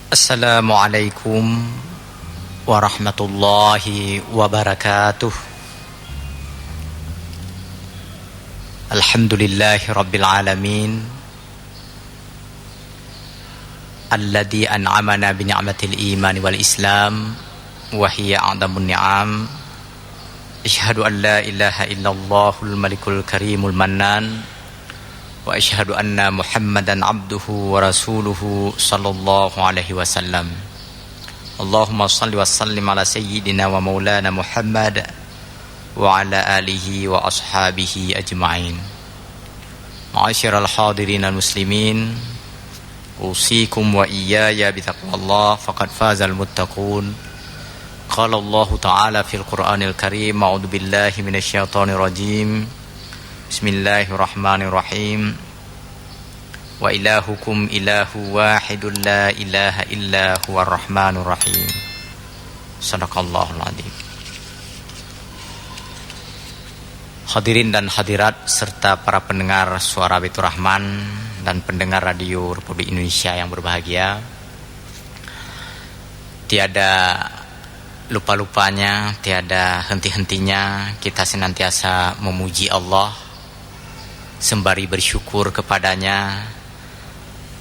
Assalamualaikum warahmatullahi wabarakatuh. Alhamdulillahi rabbil alamin, alladzi an'amana bi ni'matil iman wal islam wa hiya a'dhamun ni'am. Asyhadu an la ilaha illallahul malikul karimul mannan wa asyhadu anna Muhammadan abduhu wa rasuluhu sallallahu alaihi wasallam. Allahumma shalli wa sallim ala sayyidina wa maulana Muhammad wa ala alihi wa ashabihi ajma'in. Ma'asyiral hadirin al-muslimin, usikum wa iyaya bitaqwallah faqad fazal muttaqun. Qala Allah ta'ala fil Qur'anil Karim, a'udzu billahi minasyaitonir rajim. Bismillahirrahmanirrahim. Wa ilahukum ilahu wahidun la ilaha illa huwar rahmanur rahim. Sadaqallahul adzim. Hadirin dan hadirat serta para pendengar suara Baitur Rahman dan pendengar radio Republik Indonesia yang berbahagia. Tiada lupa-lupanya, tiada henti-hentinya kita senantiasa memuji Allah, sembari bersyukur kepadanya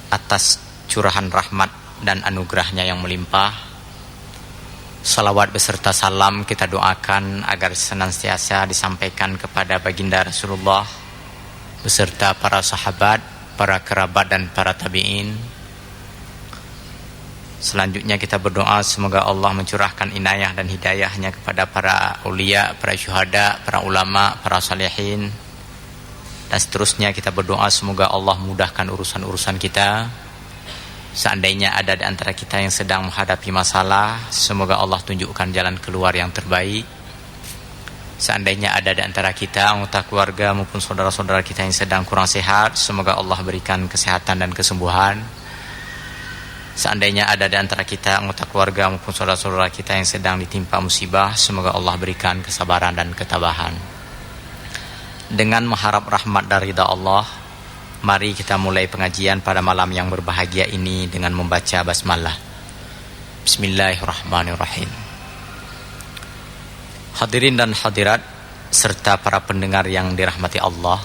atas curahan rahmat dan anugerahnya yang melimpah. Salawat beserta salam kita doakan agar senantiasa disampaikan kepada baginda Rasulullah beserta para sahabat, para kerabat dan para tabi'in. Selanjutnya kita berdoa semoga Allah mencurahkan inayah dan hidayahnya kepada para aulia, para syuhada, para ulama, para salihin. Dan seterusnya kita berdoa semoga Allah mudahkan urusan-urusan kita. Seandainya ada di antara kita yang sedang menghadapi masalah, semoga Allah tunjukkan jalan keluar yang terbaik. Seandainya ada di antara kita, anggota keluarga maupun saudara-saudara kita yang sedang kurang sehat, semoga Allah berikan kesehatan dan kesembuhan. Seandainya ada di antara kita, anggota keluarga maupun saudara-saudara kita yang sedang ditimpa musibah, semoga Allah berikan kesabaran dan ketabahan. Dengan mengharap rahmat dari ridha Allah, mari kita mulai pengajian pada malam yang berbahagia ini dengan membaca basmalah. Bismillahirrahmanirrahim. Hadirin dan hadirat serta para pendengar yang dirahmati Allah,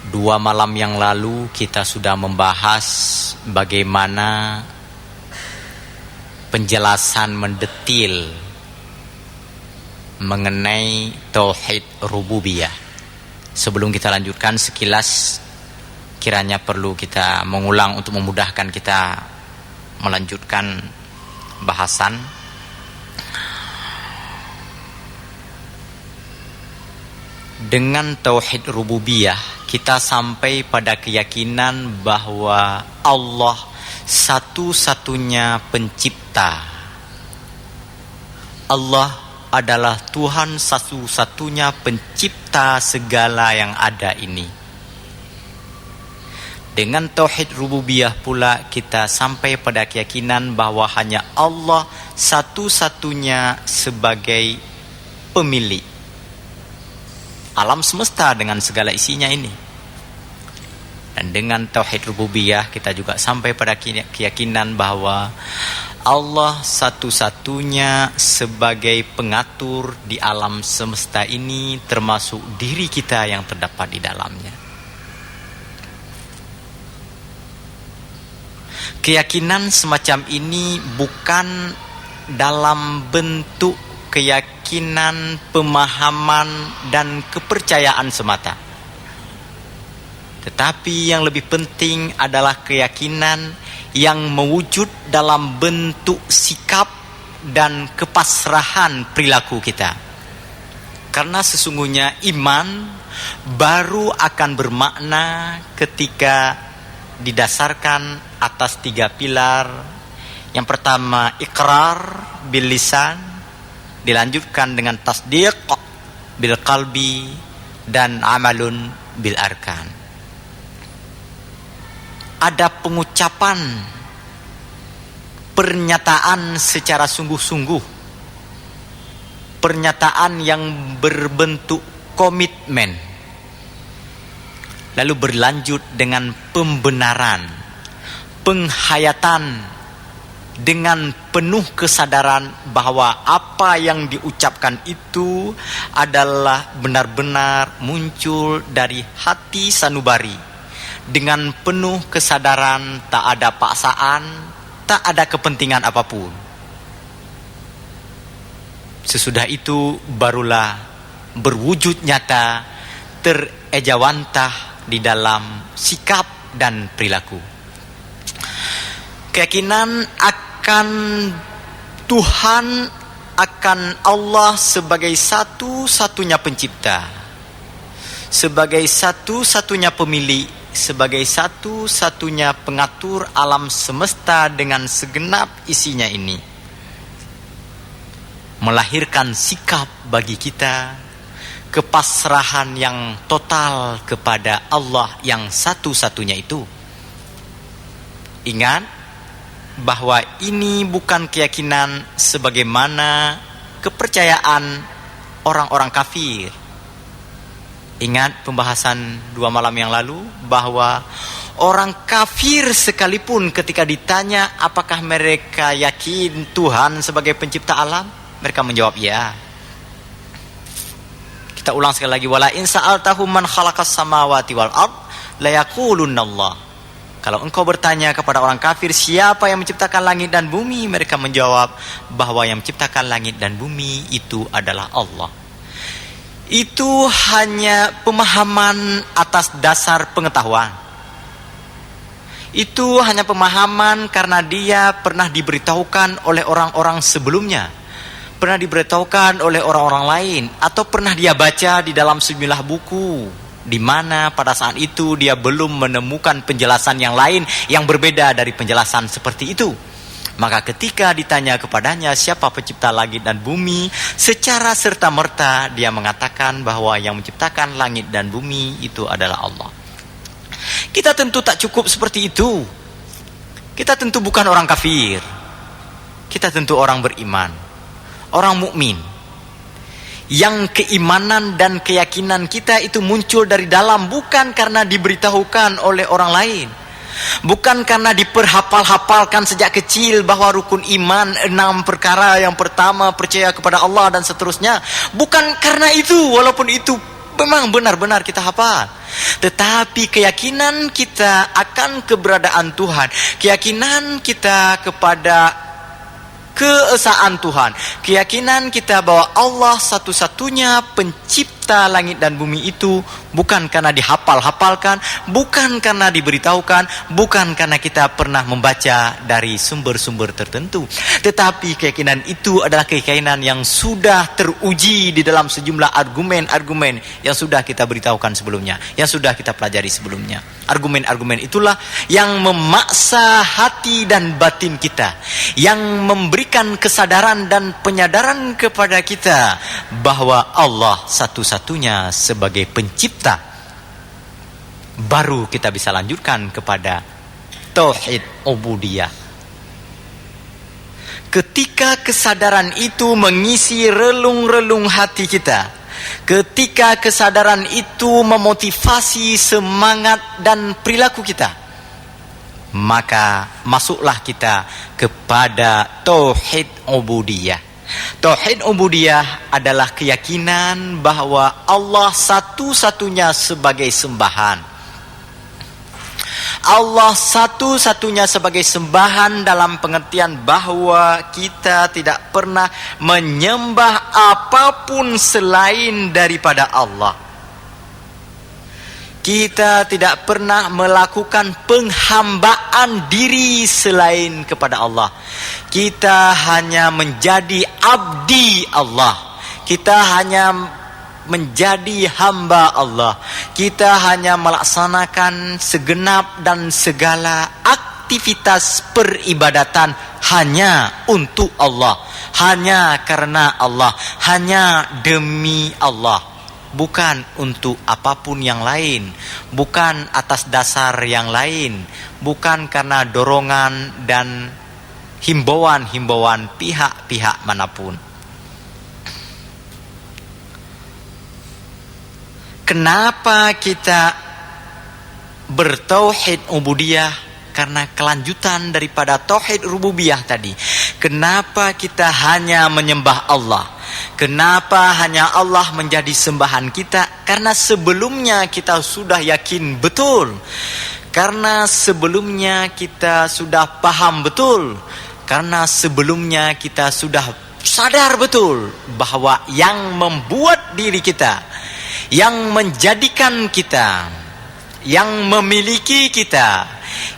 2 malam yang lalu kita sudah membahas bagaimana penjelasan mendetil mengenai tauhid rububiyah. Sebelum kita lanjutkan, sekilas kiranya perlu kita mengulang untuk memudahkan kita melanjutkan bahasan. Dengan tauhid rububiyah kita sampai pada keyakinan bahwa Allah satu-satunya pencipta. Allah adalah Tuhan satu-satunya pencipta segala yang ada ini. Dengan tauhid rububiyah pula kita sampai pada keyakinan bahwa hanya Allah satu-satunya sebagai pemilik alam semesta dengan segala isinya ini. Dan dengan tauhid rububiyah kita juga sampai pada keyakinan bahwa Allah satu-satunya sebagai pengatur di alam semesta ini, termasuk diri kita yang terdapat di dalamnya. Keyakinan semacam ini bukan dalam bentuk keyakinan, pemahaman dan kepercayaan semata, tetapi yang lebih penting adalah keyakinan yang mewujud dalam bentuk sikap dan kepasrahan perilaku kita. Karena sesungguhnya iman baru akan bermakna ketika didasarkan atas 3 pilar. Yang pertama iqrar bil lisan, dilanjutkan dengan tasdiq bil qalbi, dan amalun bil arkan. Ada pengucapan, pernyataan secara sungguh-sungguh, pernyataan yang berbentuk komitmen, lalu berlanjut dengan pembenaran, penghayatan dengan penuh kesadaran bahwa apa yang diucapkan itu adalah benar-benar muncul dari hati sanubari, dengan penuh kesadaran, tak ada paksaan, tak ada kepentingan apapun. Sesudah itu barulah berwujud nyata, terejawantah di dalam sikap dan perilaku. Keyakinan akan Tuhan, akan Allah sebagai satu-satunya pencipta, sebagai satu-satunya pemilik, sebagai satu-satunya pengatur alam semesta dengan segenap isinya ini, melahirkan sikap bagi kita, kepasrahan yang total kepada Allah yang satu-satunya itu. Ingat bahwa ini bukan keyakinan sebagaimana kepercayaan orang-orang kafir. Ingat pembahasan 2 malam yang lalu bahwa orang kafir sekalipun ketika ditanya apakah mereka yakin Tuhan sebagai pencipta alam, mereka menjawab ya. Kita ulang sekali lagi, wala in sa'altahum man khalaqas samawati wal ard la yaqulunallah. Kalau engkau bertanya kepada orang kafir siapa yang menciptakan langit dan bumi, mereka menjawab bahwa yang menciptakan langit dan bumi itu adalah Allah. Itu hanya pemahaman atas dasar pengetahuan. Itu hanya pemahaman karena dia pernah diberitahukan oleh orang-orang sebelumnya, pernah diberitahukan oleh orang-orang lain, atau pernah dia baca di dalam sejumlah buku, di mana pada saat itu dia belum menemukan penjelasan yang lain yang berbeda dari penjelasan seperti itu. Maka ketika ditanya kepadanya siapa pencipta langit dan bumi, secara serta-merta dia mengatakan bahwa yang menciptakan langit dan bumi itu adalah Allah. Kita tentu tak cukup seperti itu. Kita tentu bukan orang kafir. Kita tentu orang beriman, orang mukmin, yang keimanan dan keyakinan kita itu muncul dari dalam, bukan karena diberitahukan oleh orang lain, bukan karena diperhafal-hafalkan sejak kecil bahwa rukun iman 6 perkara. Yang pertama percaya kepada Allah dan seterusnya. Bukan karena itu, walaupun itu memang benar-benar kita hafal. Tetapi keyakinan kita akan keberadaan Tuhan, keyakinan kita kepada keesaan Tuhan, keyakinan kita bahwa Allah satu-satunya pencipta langit dan bumi itu bukan karena dihafal-hafalkan, bukan karena diberitahukan, bukan karena kita pernah membaca dari sumber-sumber tertentu, tetapi keyakinan itu adalah keyakinan yang sudah teruji di dalam sejumlah argumen-argumen yang sudah kita beritahukan sebelumnya, yang sudah kita pelajari sebelumnya. Argumen-argumen itulah yang memaksa hati dan batin kita, yang memberikan kesadaran dan penyadaran kepada kita bahwa Allah satu-satunya sebagai pencipta. Baru kita bisa lanjutkan kepada tauhid ubudiyah. Ketika kesadaran itu mengisi relung-relung hati kita, ketika kesadaran itu memotivasi semangat dan perilaku kita, maka masuklah kita kepada tauhid ubudiyah. Tauhid ubudiyah adalah keyakinan bahwa Allah satu-satunya sebagai sembahan. Allah satu-satunya sebagai sembahan dalam pengertian bahwa kita tidak pernah menyembah apapun selain daripada Allah. Kita tidak pernah melakukan penghambaan diri selain kepada Allah. Kita hanya menjadi abdi Allah. Kita hanya menjadi hamba Allah. Kita hanya melaksanakan segenap dan segala aktivitas peribadatan hanya untuk Allah, hanya karena Allah, hanya demi Allah, bukan untuk apapun yang lain, bukan atas dasar yang lain, bukan karena dorongan dan himbauan-himbauan pihak-pihak manapun. Kenapa kita bertauhid ubudiyah? karena kelanjutan daripada tauhid rububiyah tadi. Kenapa kita hanya menyembah Allah? Kenapa hanya Allah menjadi sembahan kita? Karena sebelumnya kita sudah yakin betul. Karena sebelumnya kita sudah paham betul. Karena sebelumnya kita sudah sadar betul bahwa yang membuat diri kita, yang menjadikan kita, yang memiliki kita,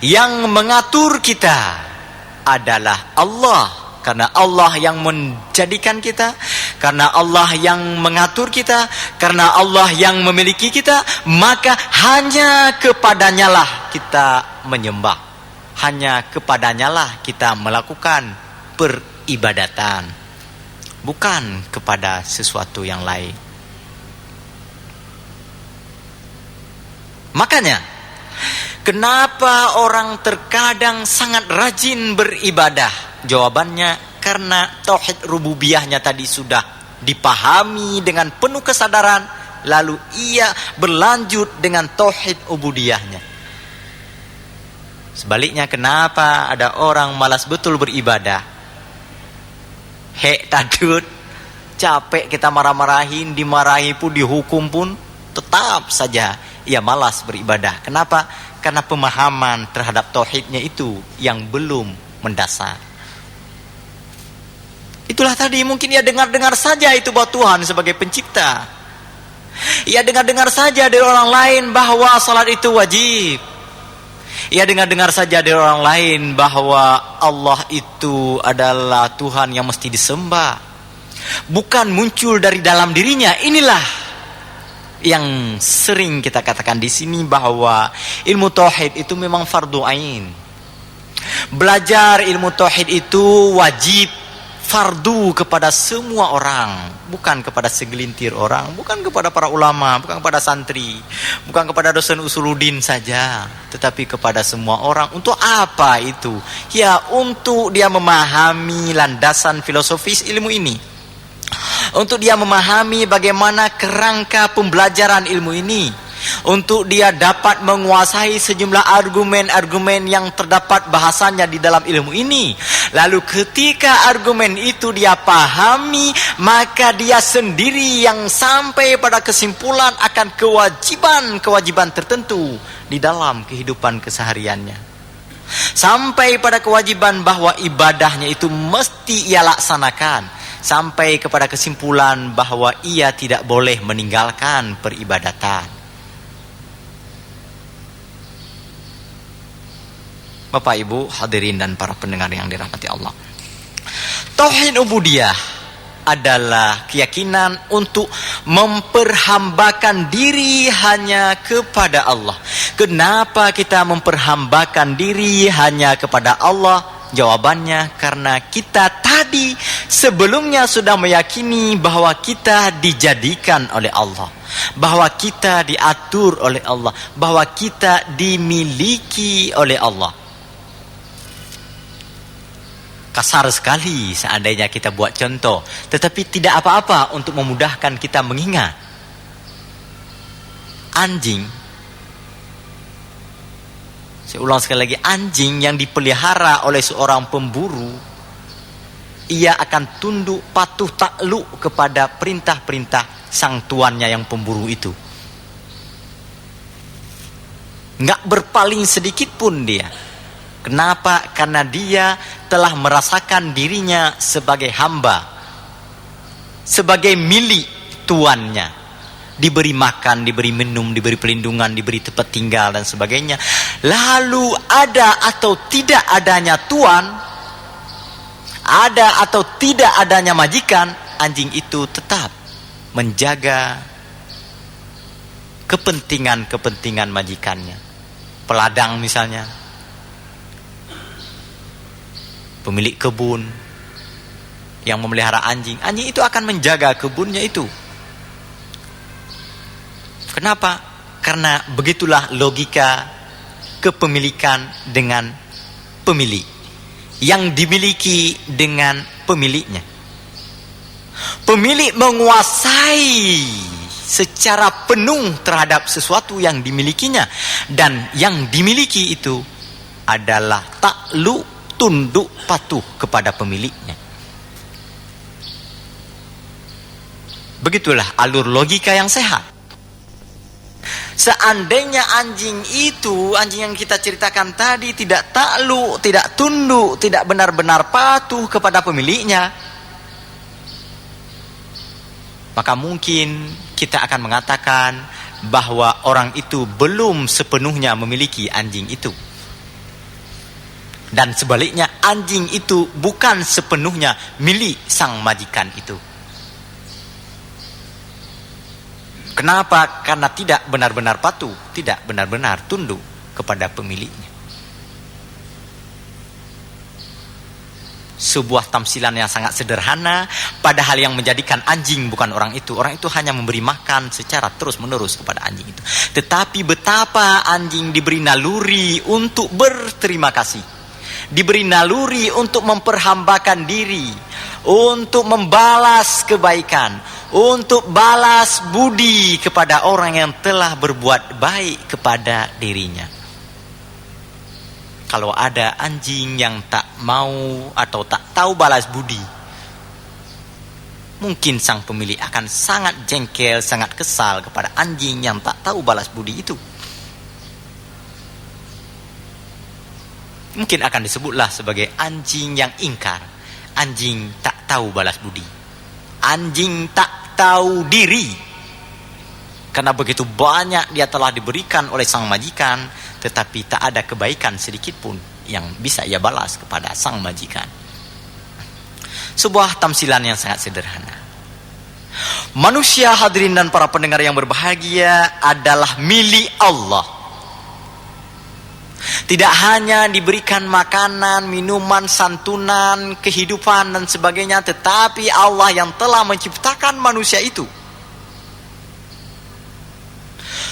yang mengatur kita adalah Allah. Karena Allah yang menjadikan kita, karena Allah yang mengatur kita, karena Allah yang memiliki kita, maka hanya kepadanyalah kita menyembah. Hanya kepadanyalah kita melakukan peribadatan, bukan kepada sesuatu yang lain. Makanya, kenapa orang terkadang sangat rajin beribadah? Jawabannya karena tauhid rububiyahnya tadi sudah dipahami dengan penuh kesadaran, lalu ia berlanjut dengan tauhid ubudiyahnya. Sebaliknya, kenapa ada orang malas betul beribadah? Takut, capek kita marah-marahin, dimarahi pun, dihukum pun, tetap saja ia malas beribadah. Kenapa? Karena pemahaman terhadap tauhidnya itu yang belum mendasar. Itulah tadi, mungkin ia dengar-dengar saja itu bahwa Tuhan sebagai pencipta. Ia dengar-dengar saja dari orang lain bahwa salat itu wajib. Ia dengar-dengar saja dari orang lain bahwa Allah itu adalah Tuhan yang mesti disembah. Bukan muncul dari dalam dirinya. Inilah yang sering kita katakan di sini bahwa ilmu tauhid itu memang fardu ain. Belajar ilmu tauhid itu wajib, fardu kepada semua orang, bukan kepada segelintir orang, bukan kepada para ulama, bukan kepada santri, bukan kepada dosen usuluddin saja, tetapi kepada semua orang. Untuk apa itu? Ya, untuk dia memahami landasan filosofis ilmu ini, untuk dia memahami bagaimana kerangka pembelajaran ilmu ini, untuk dia dapat menguasai sejumlah argumen-argumen yang terdapat bahasanya di dalam ilmu ini. Lalu ketika argumen itu dia pahami, maka dia sendiri yang sampai pada kesimpulan akan kewajiban-kewajiban tertentu di dalam kehidupan kesehariannya. Sampai pada kewajiban bahwa ibadahnya itu mesti ia laksanakan. Sampai kepada kesimpulan bahwa ia tidak boleh meninggalkan peribadatan. Bapak, Ibu, hadirin dan para pendengar yang dirahmati Allah. Tauhid ubudiyah adalah keyakinan untuk memperhambakan diri hanya kepada Allah. Kenapa kita memperhambakan diri hanya kepada Allah? Jawabannya karena kita tadi sebelumnya sudah meyakini bahwa kita dijadikan oleh Allah, bahwa kita diatur oleh Allah, bahwa kita dimiliki oleh Allah. Kasar sekali seandainya kita buat contoh, tetapi tidak apa-apa untuk memudahkan kita mengingat. Anjing, saya ulang sekali lagi, anjing yang dipelihara oleh seorang pemburu, ia akan tunduk patuh takluk kepada perintah-perintah sang tuannya yang pemburu itu. Nggak berpaling sedikit pun dia. Kenapa? Karena dia telah merasakan dirinya sebagai hamba, sebagai milik tuannya. Diberi makan, diberi minum, diberi pelindungan, diberi tempat tinggal dan sebagainya. Lalu ada atau tidak adanya tuan, ada atau tidak adanya majikan, anjing itu tetap menjaga kepentingan-kepentingan majikannya. Peladang misalnya, pemilik kebun yang memelihara anjing, anjing itu akan menjaga kebunnya itu. Kenapa? Karena begitulah logika kepemilikan dengan pemilik, yang dimiliki dengan pemiliknya. Pemilik menguasai secara penuh terhadap sesuatu yang dimilikinya, dan yang dimiliki itu adalah takluk, tunduk, patuh kepada pemiliknya. Begitulah alur logika yang sehat. Seandainya anjing itu, anjing yang kita ceritakan tadi, tidak takluk, tidak tunduk, tidak benar-benar patuh kepada pemiliknya, maka mungkin kita akan mengatakan bahwa orang itu belum sepenuhnya memiliki anjing itu. Dan sebaliknya, anjing itu bukan sepenuhnya milik sang majikan itu. Kenapa? Karena tidak benar-benar patuh, tidak benar-benar tunduk kepada pemiliknya. Sebuah tamsilan yang sangat sederhana, padahal yang menjadikan anjing bukan orang itu. Orang itu hanya memberi makan secara terus-menerus kepada anjing itu. Tetapi betapa anjing diberi naluri untuk berterima kasih, diberi naluri untuk memperhambakan diri, untuk membalas kebaikan, untuk balas budi kepada orang yang telah berbuat baik kepada dirinya. Kalau ada anjing yang tak mau atau tak tahu balas budi, mungkin sang pemilik akan sangat jengkel, sangat kesal kepada anjing yang tak tahu balas budi itu. Mungkin akan disebutlah sebagai anjing yang ingkar, anjing tak tahu balas budi, anjing tak tahu diri. Karena begitu banyak dia telah diberikan oleh sang majikan, tetapi tak ada kebaikan sedikit pun yang bisa ia balas kepada sang majikan. Sebuah tamsilan yang sangat sederhana. Manusia, hadirin dan para pendengar yang berbahagia, adalah milik Allah. Tidak hanya diberikan makanan, minuman, santunan, kehidupan dan sebagainya, tetapi Allah yang telah menciptakan manusia itu.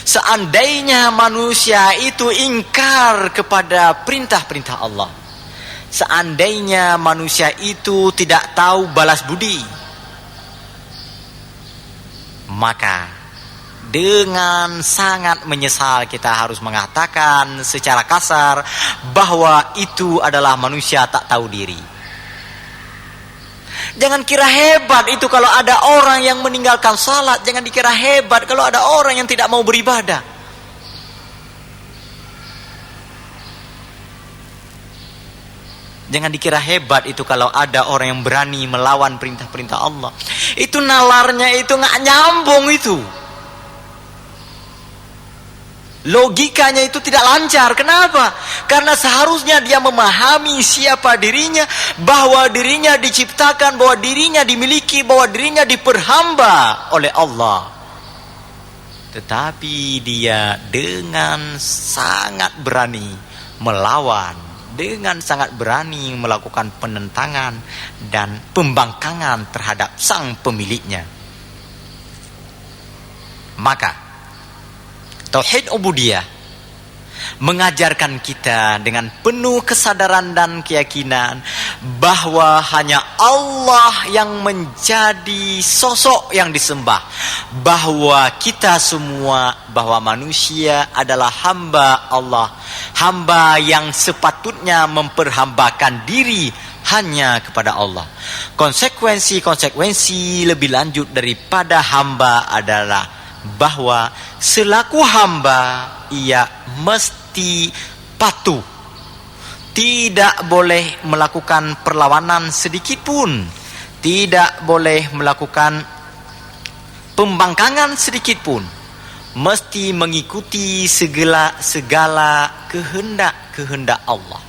Seandainya manusia itu ingkar kepada perintah-perintah Allah, seandainya manusia itu tidak tahu balas budi, maka dengan sangat menyesal kita harus mengatakan secara kasar bahwa itu adalah manusia tak tahu diri. Jangan kira hebat itu kalau ada orang yang meninggalkan salat. Jangan dikira hebat kalau ada orang yang tidak mau beribadah. Jangan dikira hebat itu kalau ada orang yang berani melawan perintah-perintah Allah. Itu nalarnya itu nggak nyambung itu. Logikanya itu tidak lancar. Kenapa? Karena seharusnya dia memahami siapa dirinya, bahwa dirinya diciptakan, bahwa dirinya dimiliki, bahwa dirinya diperhamba oleh Allah. Tetapi dia dengan sangat berani melawan, dengan sangat berani melakukan penentangan dan pembangkangan terhadap sang pemiliknya. Maka tauhid ubudiyah mengajarkan kita dengan penuh kesadaran dan keyakinan bahwa hanya Allah yang menjadi sosok yang disembah, bahwa kita semua, bahwa manusia adalah hamba Allah, hamba yang sepatutnya memperhambakan diri hanya kepada Allah. Konsekuensi lebih lanjut daripada hamba adalah bahwa selaku hamba ia mesti patuh, tidak boleh melakukan perlawanan sedikit pun, tidak boleh melakukan pembangkangan sedikit pun, mesti mengikuti segala kehendak Allah.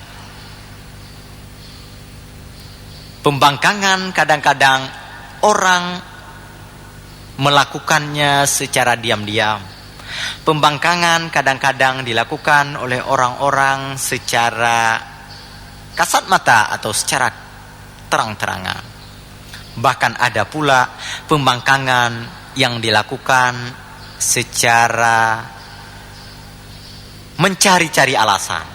Pembangkangan kadang-kadang orang melakukannya secara diam-diam. Pembangkangan kadang-kadang dilakukan oleh orang-orang secara kasat mata atau secara terang-terangan. Bahkan ada pula pembangkangan yang dilakukan secara mencari-cari alasan,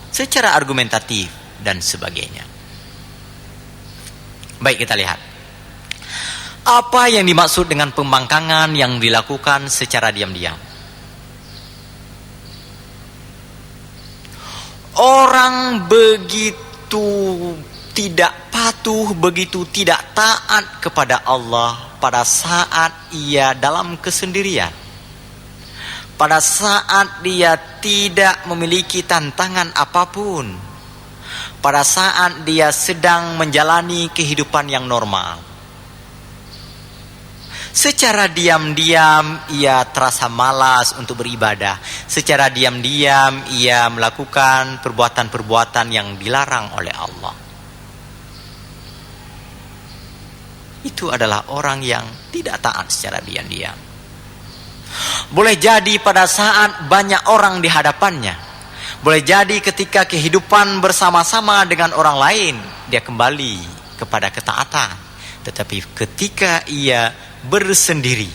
secara argumentatif dan sebagainya. Baik, kita lihat apa yang dimaksud dengan pembangkangan yang dilakukan secara diam-diam. Orang begitu tidak patuh, begitu tidak taat kepada Allah pada saat ia dalam kesendirian, pada saat dia tidak memiliki tantangan apapun, pada saat dia sedang menjalani kehidupan yang normal. Secara diam-diam ia terasa malas untuk beribadah. Secara diam-diam ia melakukan perbuatan-perbuatan yang dilarang oleh Allah. Itu adalah orang yang tidak taat secara diam-diam. Boleh jadi pada saat banyak orang di hadapannya, boleh jadi ketika kehidupan bersama-sama dengan orang lain, dia kembali kepada ketaatan. Tetapi ketika ia bersendiri,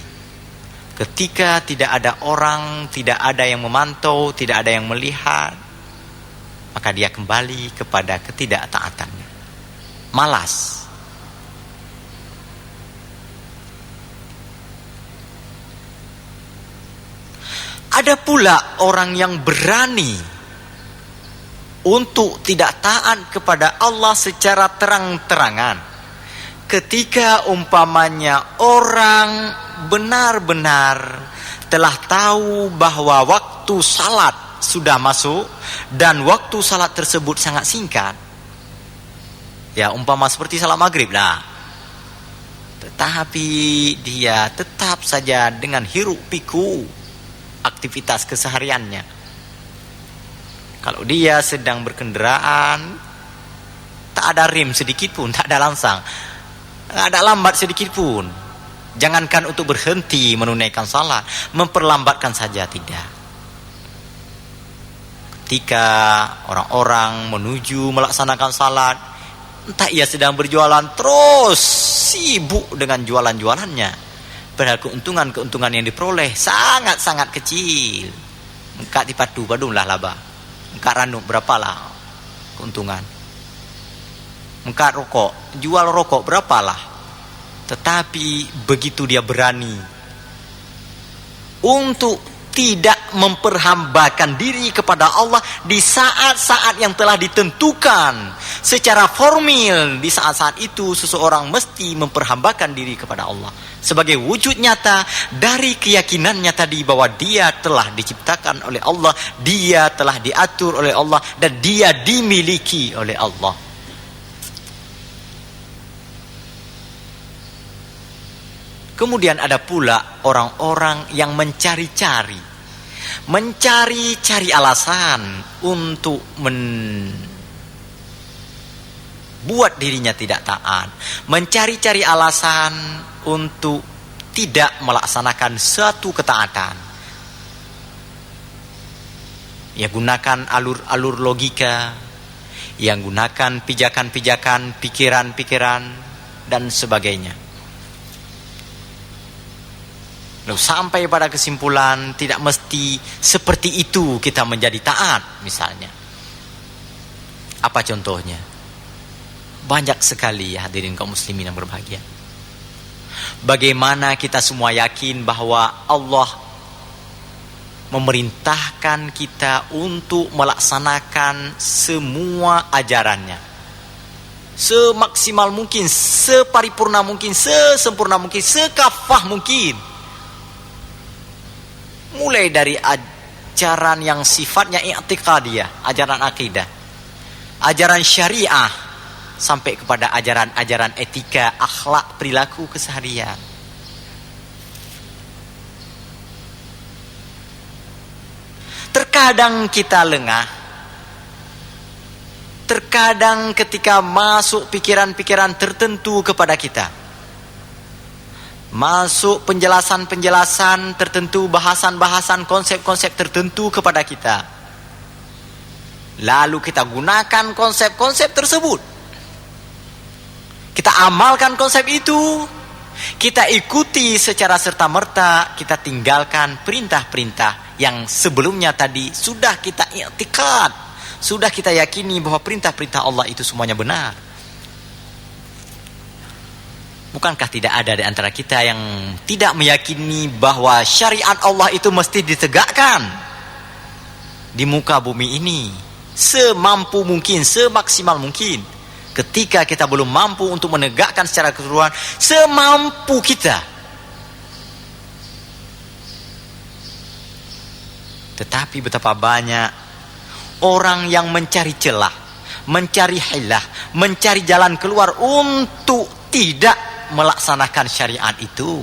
ketika tidak ada orang, tidak ada yang memantau, tidak ada yang melihat, maka dia kembali kepada ketidaktaatannya. Malas. Ada pula orang yang berani untuk tidak taat kepada Allah secara terang-terangan. Ketika umpamanya orang benar-benar telah tahu bahwa waktu salat sudah masuk dan waktu salat tersebut sangat singkat, ya umpama seperti salat maghrib lah, tetapi dia tetap saja dengan hiruk pikuk aktivitas kesehariannya. Kalau dia sedang berkendaraan, tak ada rem sedikit pun, tak ada langsang, ada lambat sedikit pun. Jangankan untuk berhenti menunaikan salat, memperlambatkan saja tidak. Ketika orang-orang menuju melaksanakan salat, entah ia sedang berjualan, terus sibuk dengan jualan-jualannya, padahal keuntungan yang diperoleh sangat-sangat kecil. Engkak tipatu badung lah laba, engkak ranuk berapalah keuntungan. Engkak rokok, jual rokok berapalah. Tetapi begitu dia berani untuk tidak memperhambakan diri kepada Allah di saat-saat yang telah ditentukan secara formil, di saat-saat itu seseorang mesti memperhambakan diri kepada Allah sebagai wujud nyata dari keyakinannya tadi bahwa dia telah diciptakan oleh Allah, dia telah diatur oleh Allah, dan dia dimiliki oleh Allah. Kemudian ada pula orang-orang yang mencari-cari alasan untuk membuat dirinya tidak taat, mencari-cari alasan untuk tidak melaksanakan suatu ketaatan. Ya, gunakan alur-alur logika, yang gunakan pijakan-pijakan, pikiran-pikiran dan sebagainya. Lalu sampai pada kesimpulan tidak mesti seperti itu kita menjadi taat misalnya. Apa contohnya? Banyak sekali ya hadirin kaum muslimin yang berbahagia. Bagaimana kita semua yakin bahwa Allah memerintahkan kita untuk melaksanakan semua ajarannya semaksimal mungkin, separipurna mungkin, sesempurna mungkin, sekafah mungkin. Mulai dari ajaran yang sifatnya i'tiqadiyah, ajaran akidah, ajaran syariah, sampai kepada ajaran-ajaran etika, akhlak, perilaku keseharian. Terkadang kita lengah, terkadang ketika masuk pikiran-pikiran tertentu kepada kita, masuk penjelasan-penjelasan tertentu, bahasan-bahasan, konsep-konsep tertentu kepada kita, lalu kita gunakan konsep-konsep tersebut, kita amalkan konsep itu, kita ikuti secara serta-merta, kita tinggalkan perintah-perintah yang sebelumnya tadi sudah kita i'tikad, sudah kita yakini bahwa perintah-perintah Allah itu semuanya benar. Bukankah tidak ada di antara kita yang tidak meyakini bahwa syariat Allah itu mesti ditegakkan di muka bumi ini? semampu mungkin, semaksimal mungkin. Ketika kita belum mampu untuk menegakkan secara keseluruhan, semampu kita. Tetapi betapa banyak orang yang mencari celah, mencari hilah, mencari jalan keluar untuk tidak melaksanakan syariat itu.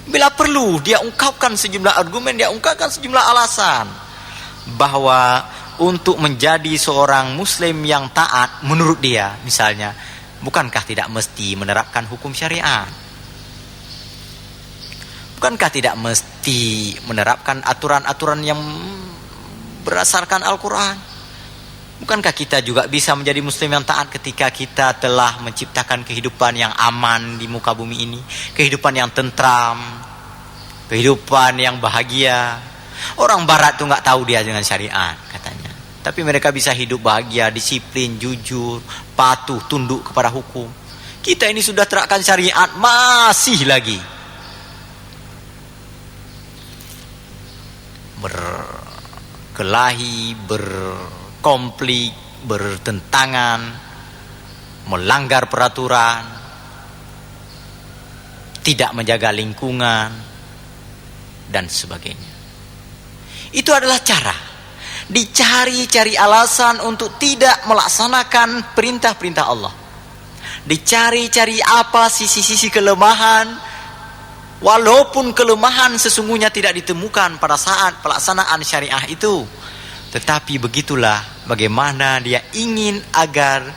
Bila perlu dia ungkapkan sejumlah argumen, dia ungkapkan sejumlah alasan bahwa untuk menjadi seorang muslim yang taat menurut dia, misalnya, bukankah tidak mesti menerapkan hukum syariat? Bukankah tidak mesti menerapkan aturan-aturan yang berdasarkan Al-Quran? Bukankah kita juga bisa menjadi muslim yang taat ketika kita telah menciptakan kehidupan yang aman di muka bumi ini, kehidupan yang tentram, kehidupan yang bahagia? Orang barat tuh nggak tahu dia dengan syariat katanya, tapi mereka bisa hidup bahagia, disiplin, jujur, patuh, tunduk kepada hukum. Kita ini sudah terapkan syariat, masih lagi berkelahi, berkonflik, bertentangan, melanggar peraturan, tidak menjaga lingkungan, dan sebagainya. Itu adalah cara dicari-cari alasan untuk tidak melaksanakan perintah-perintah Allah. Dicari-cari apa sisi-sisi kelemahan, walaupun kelemahan sesungguhnya tidak ditemukan pada saat pelaksanaan syariah itu. Tetapi begitulah bagaimana dia ingin agar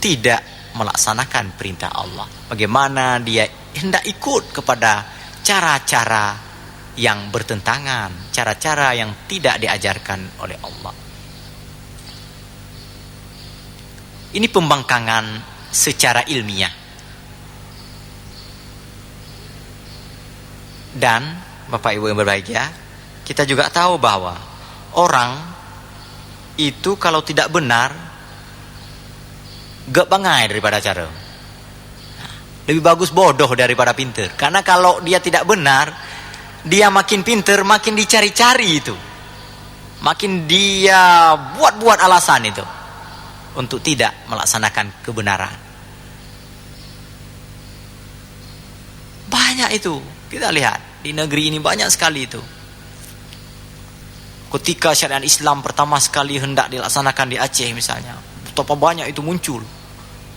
tidak melaksanakan perintah Allah. Bagaimana dia hendak ikut kepada cara-cara yang bertentangan, cara-cara yang tidak diajarkan oleh Allah. Ini pembangkangan secara ilmiah. Dan Bapak Ibu yang berbahagia, kita juga tahu bahwa orang itu kalau tidak benar gak bangai daripada cara. Lebih bagus bodoh daripada pinter. Karena kalau dia tidak benar, dia makin pinter, makin dicari-cari itu, makin dia buat-buat alasan itu untuk tidak melaksanakan kebenaran. Banyak itu, kita lihat di negeri ini banyak sekali itu. Ketika syariat Islam pertama sekali hendak dilaksanakan di Aceh misalnya, betapa banyak itu muncul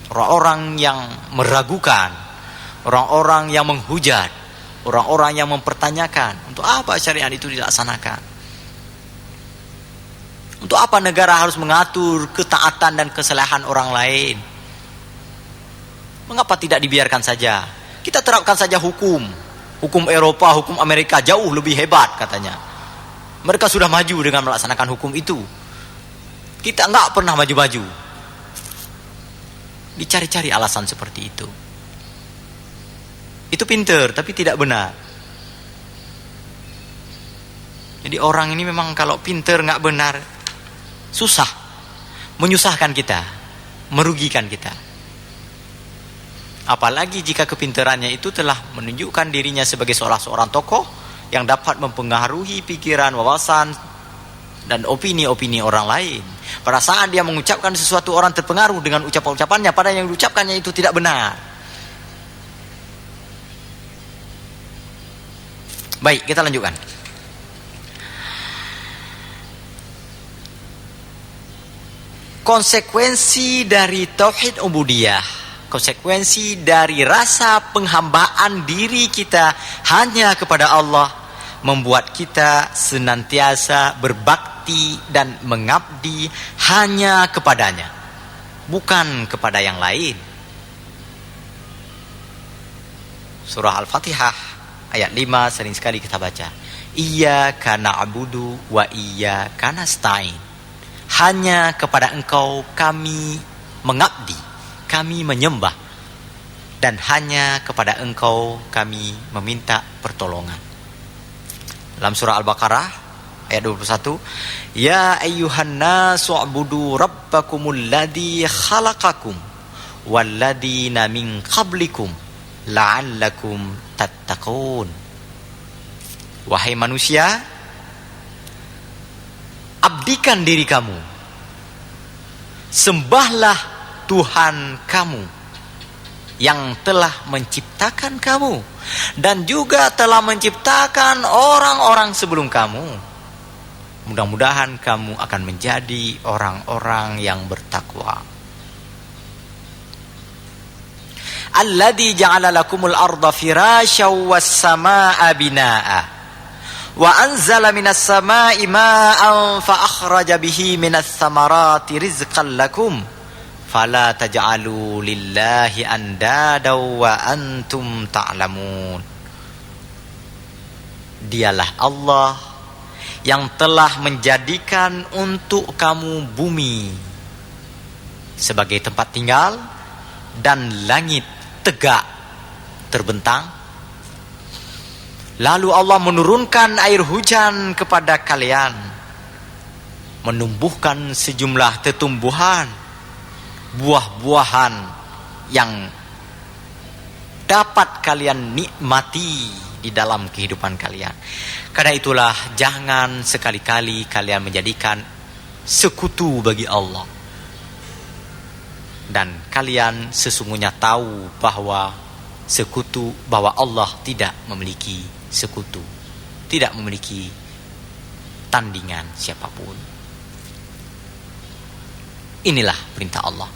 orang-orang yang meragukan, orang-orang yang menghujat, orang-orang yang mempertanyakan untuk apa syariat itu dilaksanakan. Untuk apa negara harus mengatur ketaatan dan kesalehan orang lain? Mengapa tidak dibiarkan saja? Kita terapkan saja hukum Eropa, hukum Amerika jauh lebih hebat katanya. Mereka sudah maju dengan melaksanakan hukum itu. Kita enggak pernah maju-maju. Dicari-cari alasan seperti itu. Itu pinter, tapi tidak benar. Jadi orang ini memang kalau pinter nggak benar, susah, menyusahkan kita, merugikan kita. Apalagi jika kepinterannya itu telah menunjukkan dirinya sebagai seorang tokoh yang dapat mempengaruhi pikiran, wawasan, dan opini-opini orang lain. Pada saat dia mengucapkan sesuatu, orang terpengaruh dengan ucapan-ucapannya, padahal yang diucapkannya itu tidak benar. Baik, kita lanjutkan. Konsekuensi dari tauhid ubudiyah, konsekuensi dari rasa penghambaan diri kita hanya kepada Allah, membuat kita senantiasa berbakti dan mengabdi hanya kepadanya, bukan kepada yang lain. Surah Al-Fatihah ayat 5 sering sekali kita baca. Iyyaka na'budu wa iyyaka nasta'in. Hanya kepada Engkau kami mengabdi, kami menyembah, dan hanya kepada Engkau kami meminta pertolongan. Dalam surah Al-Baqarah ayat 21, Ya ayyuhan nasu u'budu rabbakumul ladzi khalaqakum walladzina min qablikum la'allakum tattaqun. Wahai manusia, abdikan diri kamu, sembahlah Tuhan kamu yang telah menciptakan kamu dan juga telah menciptakan orang-orang sebelum kamu. Mudah-mudahan kamu akan menjadi orang-orang yang bertakwa. Alladzi ja'ala lakumul arda firasyaw was samaa'a binaa'a wa anzala minas samaa'i maa'an fa akhraja bihi minas thamarati rizqan lakum fala taj'alu lillahi andada wa antum ta'lamun. Dialah Allah yang telah menjadikan untuk kamu bumi sebagai tempat tinggal dan langit tegak terbentang. Lalu Allah menurunkan air hujan kepada kalian, menumbuhkan sejumlah tumbuhan, buah-buahan yang dapat kalian nikmati di dalam kehidupan kalian. Karena itulah jangan sekali-kali kalian menjadikan sekutu bagi Allah. Dan kalian sesungguhnya tahu bahwa Allah tidak memiliki sekutu, tidak memiliki tandingan siapapun. Inilah perintah Allah.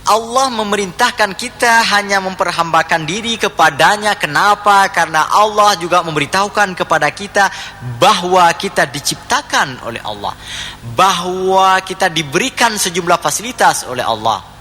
Allah memerintahkan kita hanya memperhambakan diri kepadanya. Kenapa? Karena Allah juga memberitahukan kepada kita bahwa kita diciptakan oleh Allah, bahwa kita diberikan sejumlah fasilitas oleh Allah,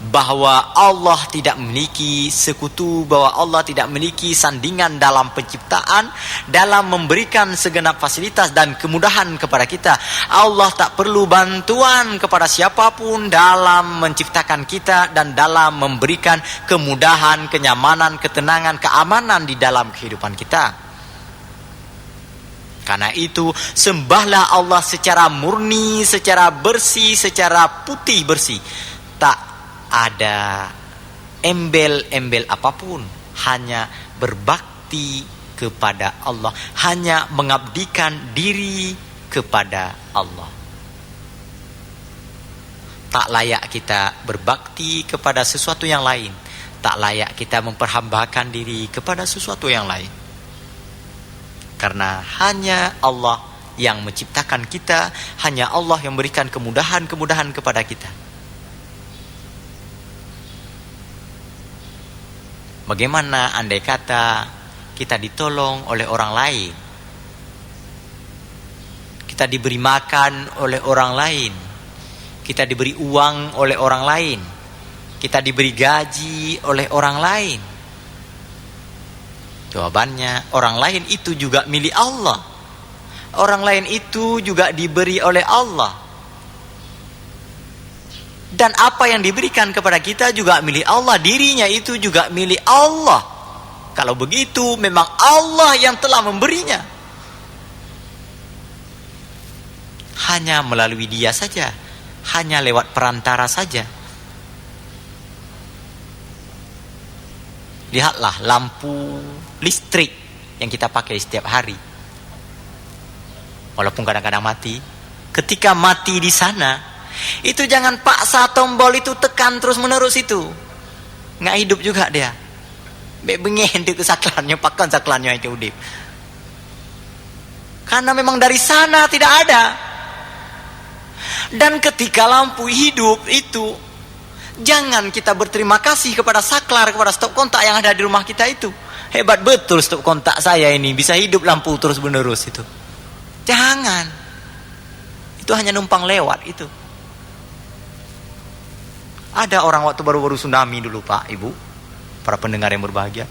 bahwa Allah tidak memiliki sekutu, bahwa Allah tidak memiliki sandingan dalam penciptaan, dalam memberikan segenap fasilitas dan kemudahan kepada kita. Allah tak perlu bantuan kepada siapapun dalam menciptakan kita dan dalam memberikan kemudahan, kenyamanan, ketenangan, keamanan di dalam kehidupan kita. Karena itu sembahlah Allah secara murni, secara bersih, secara putih bersih. Tak ada embel-embel apapun, hanya berbakti kepada Allah, hanya mengabdikan diri kepada Allah. Tak layak kita berbakti kepada sesuatu yang lain, tak layak kita memperhambakan diri kepada sesuatu yang lain. Karena hanya Allah yang menciptakan kita, hanya Allah yang memberikan kemudahan-kemudahan kepada kita. Bagaimana andai kata kita ditolong oleh orang lain, kita diberi makan oleh orang lain, kita diberi uang oleh orang lain, kita diberi gaji oleh orang lain? Jawabannya, orang lain itu juga milik Allah. Orang lain itu juga diberi oleh Allah. Dan apa yang diberikan kepada kita juga milik Allah. Dirinya itu juga milik Allah. Kalau begitu memang Allah yang telah memberinya. Hanya melalui dia saja, hanya lewat perantara saja. Lihatlah lampu listrik yang kita pakai setiap hari. Walaupun kadang-kadang mati, ketika mati di sana, itu jangan paksa tombol itu, tekan terus menerus itu, nggak hidup juga dia. Bengen itu saklannya, pakan saklannya itu udip. Karena memang dari sana tidak ada. Dan ketika lampu hidup itu, jangan kita berterima kasih kepada saklar, kepada stop kontak yang ada di rumah kita itu. Hebat betul stop kontak saya ini, bisa hidup lampu terus menerus itu. Jangan. Itu hanya numpang lewat itu. Ada orang waktu baru-baru tsunami dulu Pak, Ibu, para pendengar yang berbahagia.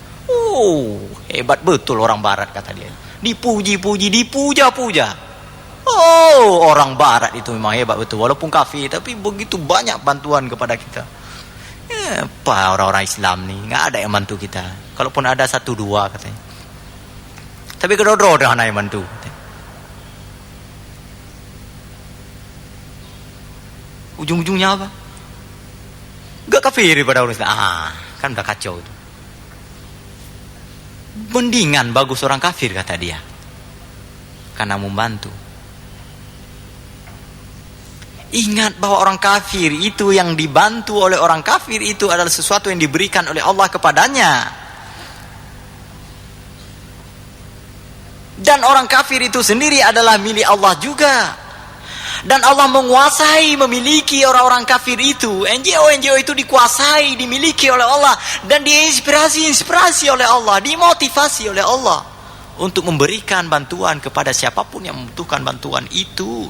Hebat betul orang barat kata dia. Dipuji-puji, dipuja-puja. Orang barat itu memang hebat betul. Walaupun kafir, tapi begitu banyak bantuan kepada kita. Apa orang-orang Islam nih, nggak ada yang bantu kita. Kalaupun ada 1-2 katanya. Tapi kedua-dua ada yang bantu. Ujung-ujungnya apa? Gak kafir pada orang Islam. Kan udah kacau itu. Mendingan bagus orang kafir kata dia, karena membantu. Ingat bahwa orang kafir itu, yang dibantu oleh orang kafir itu adalah sesuatu yang diberikan oleh Allah kepadanya. Dan orang kafir itu sendiri adalah milik Allah juga. Dan Allah menguasai, memiliki orang-orang kafir itu. NGO itu dikuasai, dimiliki oleh Allah. Dan diinspirasi oleh Allah, dimotivasi oleh Allah untuk memberikan bantuan kepada siapapun yang membutuhkan bantuan itu.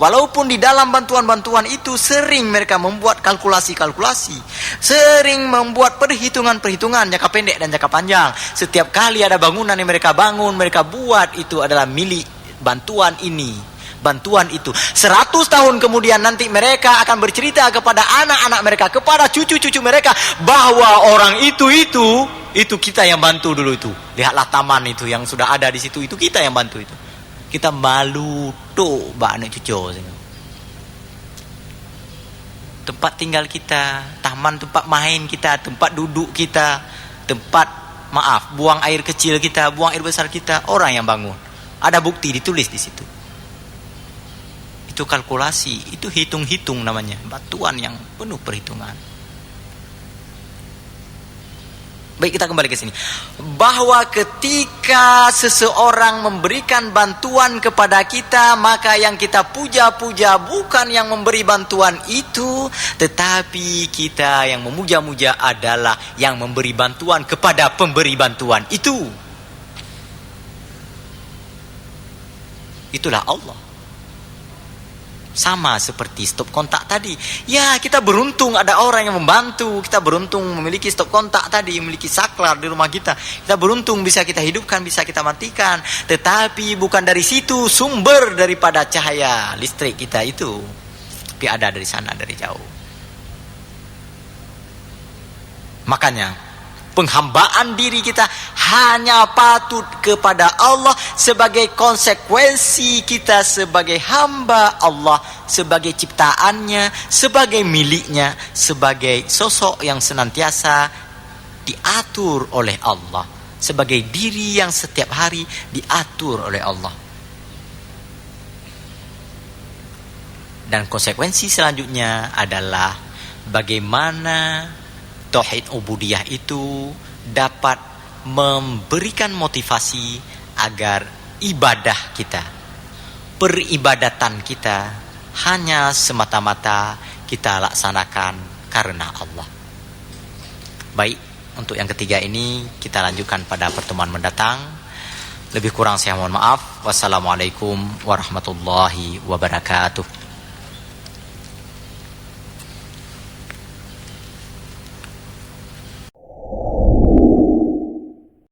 Walaupun di dalam bantuan-bantuan itu sering mereka membuat kalkulasi-kalkulasi, sering membuat perhitungan-perhitungan jangka pendek dan jangka panjang. Setiap kali ada bangunan yang mereka bangun, mereka buat itu adalah milik bantuan ini, bantuan itu. 100 tahun kemudian nanti mereka akan bercerita kepada anak-anak mereka, kepada cucu-cucu mereka, bahwa orang itu kita yang bantu dulu itu. Lihatlah taman itu yang sudah ada di situ, itu kita yang bantu itu. Kita malu tuh anak cucu. Tempat tinggal kita, taman tempat main kita, tempat duduk kita, tempat buang air kecil kita, buang air besar kita, orang yang bangun. Ada bukti ditulis di situ. Itu kalkulasi, itu hitung-hitung namanya, bantuan yang penuh perhitungan. Baik, kita kembali ke sini. Bahwa ketika seseorang memberikan bantuan kepada kita, maka yang kita puja-puja bukan yang memberi bantuan itu, tetapi kita yang memuja-muja adalah yang memberi bantuan kepada pemberi bantuan itu. Itulah Allah. Sama seperti stop kontak tadi. Ya, kita beruntung ada orang yang membantu. Kita beruntung memiliki stop kontak tadi, memiliki saklar di rumah kita. Kita beruntung bisa kita hidupkan, bisa kita matikan. Tetapi bukan dari situ sumber daripada cahaya listrik kita itu. Tapi ada dari sana, dari jauh. Makanya penghambaan diri kita hanya patut kepada Allah sebagai konsekuensi kita sebagai hamba Allah, sebagai ciptaannya, sebagai miliknya, sebagai sosok yang senantiasa diatur oleh Allah, sebagai diri yang setiap hari diatur oleh Allah. Dan konsekuensi selanjutnya adalah bagaimana tauhid ubudiyah itu dapat memberikan motivasi agar ibadah kita, peribadatan kita hanya semata-mata kita laksanakan karena Allah. Baik, untuk yang ketiga ini kita lanjutkan pada pertemuan mendatang. Lebih kurang saya mohon maaf. Wassalamualaikum warahmatullahi wabarakatuh.